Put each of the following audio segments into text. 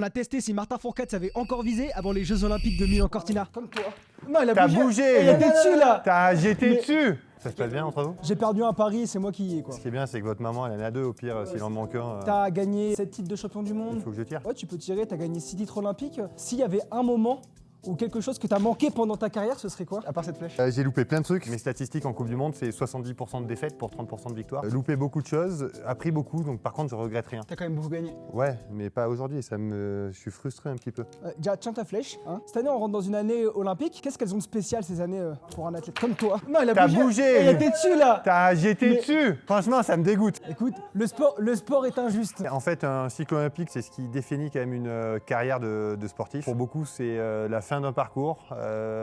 On a testé si Martin Fourcade savait encore viser avant les Jeux Olympiques de Milan-Cortina. Comme toi. Non, il a T'as bougé. bougé. Il était dessus là. J'étais dessus. Ça se passe bien entre vous? J'ai perdu un pari, c'est moi qui y ai quoi. Ce qui est bien, c'est que votre maman, elle en a deux au pire, s'il en manque un. T'as gagné 7 titres de champion du monde. Il faut que je tire. Ouais, tu peux tirer, t'as gagné 6 titres olympiques. S'il y avait un moment ou quelque chose que t'as manqué pendant ta carrière, ce serait quoi? À part cette flèche. J'ai loupé plein de trucs. Mes statistiques en Coupe du Monde, c'est 70% de défaites pour 30% de victoires. Loupé beaucoup de choses, appris beaucoup, donc par contre, je regrette rien. T'as quand même beaucoup gagné. Ouais, mais pas aujourd'hui, je suis frustré un petit peu. Déjà, tiens ta flèche. Hein. Cette année, on rentre dans une année olympique. Qu'est-ce qu'elles ont de spécial ces années pour un athlète comme toi? Non, il a T'as bougé. bougé. Il était dessus là. J'étais dessus. Franchement, ça me dégoûte. Écoute, le sport est injuste. En fait, un cycle olympique, c'est ce qui définit quand même une carrière de sportif. Pour beaucoup, c'est la fin d'un parcours.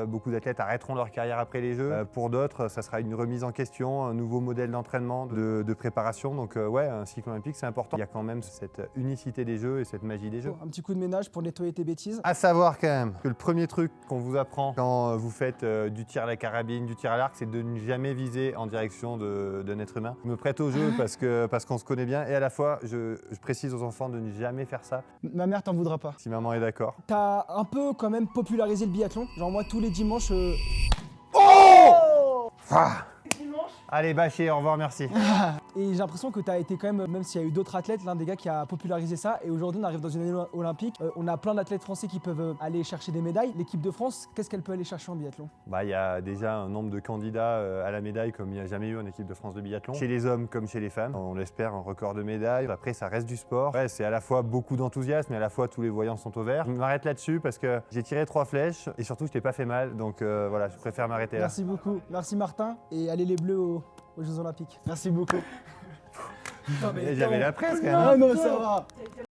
Beaucoup d'athlètes arrêteront leur carrière après les Jeux. Pour d'autres, ça sera une remise en question, un nouveau modèle d'entraînement, de préparation. Donc ouais, un cycle olympique, c'est important. Il y a quand même cette unicité des Jeux et cette magie des Jeux. Un petit coup de ménage pour nettoyer tes bêtises. À savoir quand même que le premier truc qu'on vous apprend quand vous faites du tir à la carabine, du tir à l'arc, c'est de ne jamais viser en direction d'un être humain. Je me prête au jeu parce qu'on se connaît bien et à la fois, je précise aux enfants de ne jamais faire ça. Ma mère t'en voudra pas. Si maman est d'accord. T'as un peu quand même popularisé le biathlon. Genre moi tous les dimanches. Allez, bâché, au revoir, merci. Et j'ai l'impression que tu as été quand même s'il y a eu d'autres athlètes, l'un des gars qui a popularisé ça. Et aujourd'hui, on arrive dans une année olympique. On a plein d'athlètes français qui peuvent aller chercher des médailles. L'équipe de France, qu'est-ce qu'elle peut aller chercher en biathlon? Il y a déjà un nombre de candidats à la médaille comme il n'y a jamais eu en équipe de France de biathlon. Chez les hommes comme chez les femmes. On espère un record de médailles. Après, ça reste du sport. Ouais, c'est à la fois beaucoup d'enthousiasme et à la fois tous les voyants sont au vert. Je m'arrête là-dessus parce que j'ai tiré 3 flèches et surtout, je t'ai pas fait mal. Donc voilà, je préfère m'arrêter là. Merci beaucoup. Merci Martin. Et allez les Bleus aux Jeux Olympiques. Merci beaucoup. J'avais la presse quand même. Ah non, ça va.